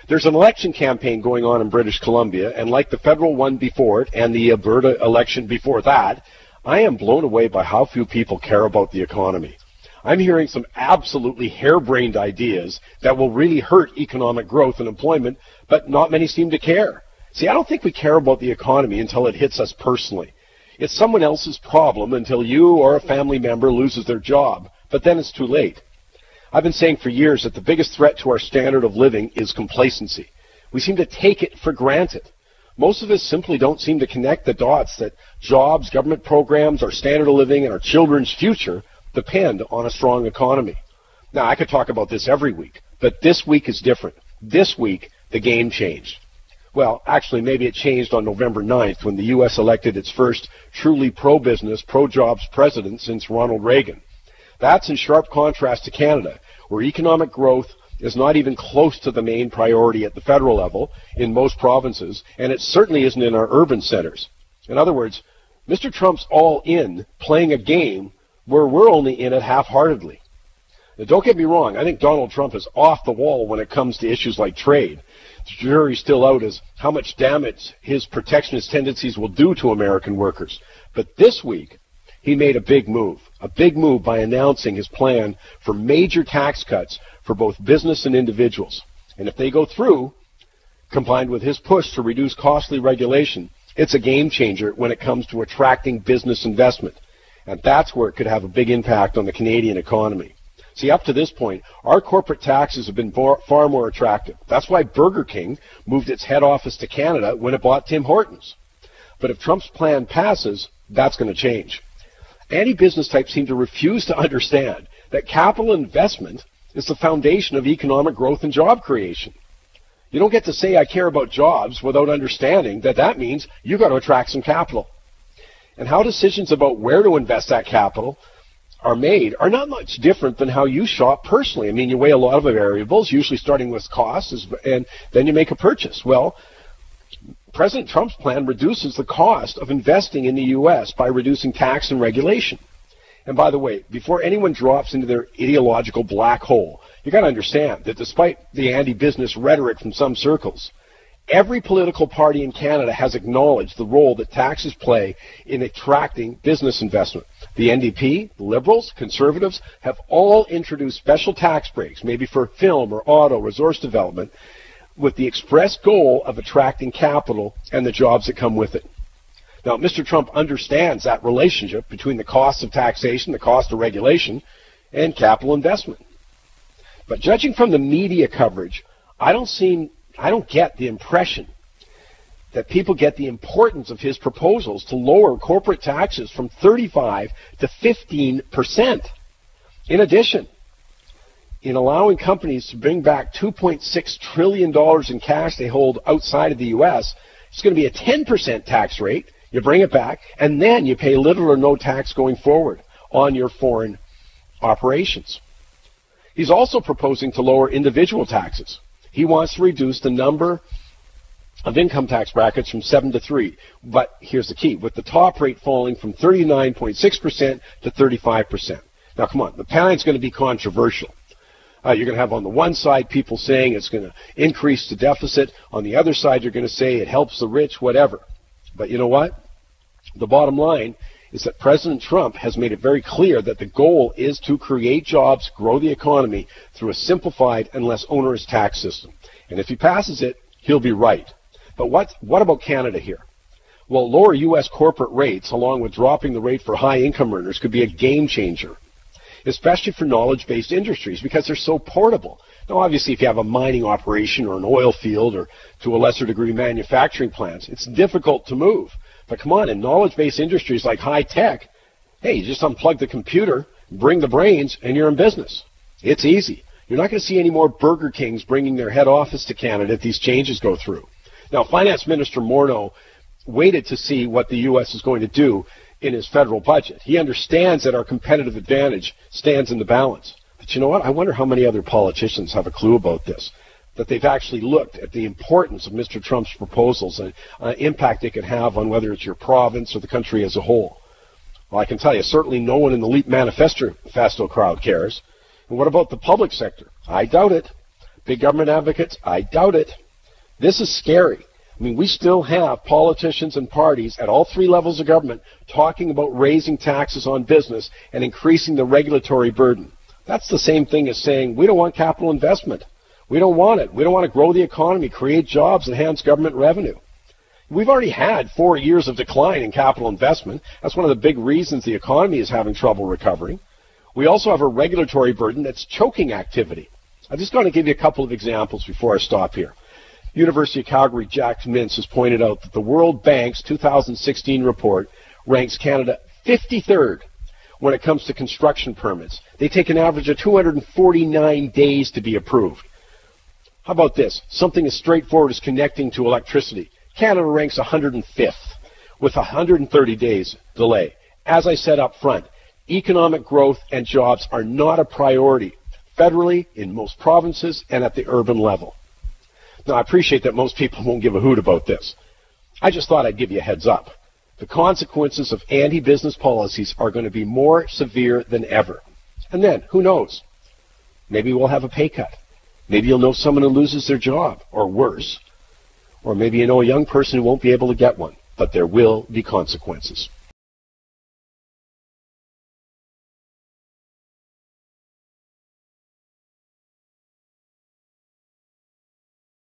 There's an election campaign going on in British Columbia, and like the federal one before it and the Alberta election before that, I am blown away by how few people care about the economy. I'm hearing some absolutely harebrained ideas that will really hurt economic growth and employment, but not many seem to care. See, I don't think we care about the economy until it hits us personally. It's someone else's problem until you or a family member loses their job, but then it's too late. I've been saying for years that the biggest threat to our standard of living is complacency. We seem to take it for granted. Most of us simply don't seem to connect the dots that jobs, government programs, our standard of living, and our children's future depend on a strong economy. Now, I could talk about this every week, but this week is different. This week, the game changed. Well, actually, maybe it changed on November 9th when the U.S. elected its first truly pro-business, pro-jobs president since Ronald Reagan. That's in sharp contrast to Canada, where economic growth is not even close to the main priority at the federal level in most provinces, and it certainly isn't in our urban centers. In other words, Mr. Trump's all in, playing a game where we're only in it half-heartedly. Now, don't get me wrong, I think Donald Trump is off the wall when it comes to issues like trade. The jury's still out as how much damage his protectionist tendencies will do to American workers. But this week, he made a big move by announcing his plan for major tax cuts for both business and individuals. And if they go through, combined with his push to reduce costly regulation, it's a game changer when it comes to attracting business investment. And that's where it could have a big impact on the Canadian economy. See, up to this point, our corporate taxes have been far more attractive. That's why Burger King moved its head office to Canada when it bought Tim Hortons. But if Trump's plan passes, that's going to change. Anti-business types seem to refuse to understand that capital investment is the foundation of economic growth and job creation. You don't get to say I care about jobs without understanding that that means you've got to attract some capital. And how decisions about where to invest that capital are made are not much different than how you shop personally. I mean, you weigh a lot of variables, usually starting with costs, and then you make a purchase. Well, President Trump's plan reduces the cost of investing in the U.S. by reducing tax and regulation. And by the way, before anyone drops into their ideological black hole, you got to understand that despite the anti-business rhetoric from some circles, every political party in Canada has acknowledged the role that taxes play in attracting business investment. The NDP, the Liberals, Conservatives have all introduced special tax breaks, maybe for film or auto, resource development, with the express goal of attracting capital and the jobs that come with it. Now, Mr. Trump understands that relationship between the cost of taxation, the cost of regulation, and capital investment. But judging from the media coverage, I don't get the impression that people get the importance of his proposals to lower corporate taxes from 35 to 15%. In addition, in allowing companies to bring back $2.6 trillion in cash they hold outside of the U.S., it's going to be a 10% tax rate. You bring it back, and then you pay little or no tax going forward on your foreign operations. He's also proposing to lower individual taxes. He wants to reduce the number of income tax brackets from 7 to 3. But here's the key, with the top rate falling from 39.6% to 35%. Now, come on, the plan's going to be controversial. You're going to have on the one side people saying it's going to increase the deficit. On the other side, you're going to say it helps the rich, whatever. But you know what? The bottom line is that President Trump has made it very clear that the goal is to create jobs, grow the economy through a simplified and less onerous tax system. And if he passes it, he'll be right. But what about Canada here? Well, lower U.S. corporate rates, along with dropping the rate for high-income earners, could be a game changer, especially for knowledge-based industries because they're so portable. Now, obviously, if you have a mining operation or an oil field or, to a lesser degree, manufacturing plants, it's difficult to move. But come on, in knowledge-based industries like high-tech, hey, you just unplug the computer, bring the brains, and you're in business. It's easy. You're not going to see any more Burger Kings bringing their head office to Canada if these changes go through. Now, Finance Minister Morneau waited to see what the U.S. is going to do in his federal budget. He understands that our competitive advantage stands in the balance. But you know what? I wonder how many other politicians have a clue about this, that they've actually looked at the importance of Mr. Trump's proposals and impact they could have on whether it's your province or the country as a whole. Well, I can tell you, certainly no one in the LEAP manifesto crowd cares. And what about the public sector? I doubt it. Big government advocates? I doubt it. This is scary. I mean, we still have politicians and parties at all three levels of government talking about raising taxes on business and increasing the regulatory burden. That's the same thing as saying we don't want capital investment. We don't want it. We don't want to grow the economy, create jobs, enhance government revenue. We've already had 4 years of decline in capital investment. That's one of the big reasons the economy is having trouble recovering. We also have a regulatory burden that's choking activity. I'm just going to give you a couple of examples before I stop here. University of Calgary Jack Mintz has pointed out that the World Bank's 2016 report ranks Canada 53rd when it comes to construction permits. They take an average of 249 days to be approved. How about this? Something as straightforward as connecting to electricity. Canada ranks 105th with 130 days delay. As I said up front, economic growth and jobs are not a priority federally, in most provinces, and at the urban level. Now, I appreciate that most people won't give a hoot about this. I just thought I'd give you a heads up. The consequences of anti-business policies are going to be more severe than ever. And then, who knows? Maybe we'll have a pay cut. Maybe you'll know someone who loses their job, or worse. Or maybe you know a young person who won't be able to get one. But there will be consequences.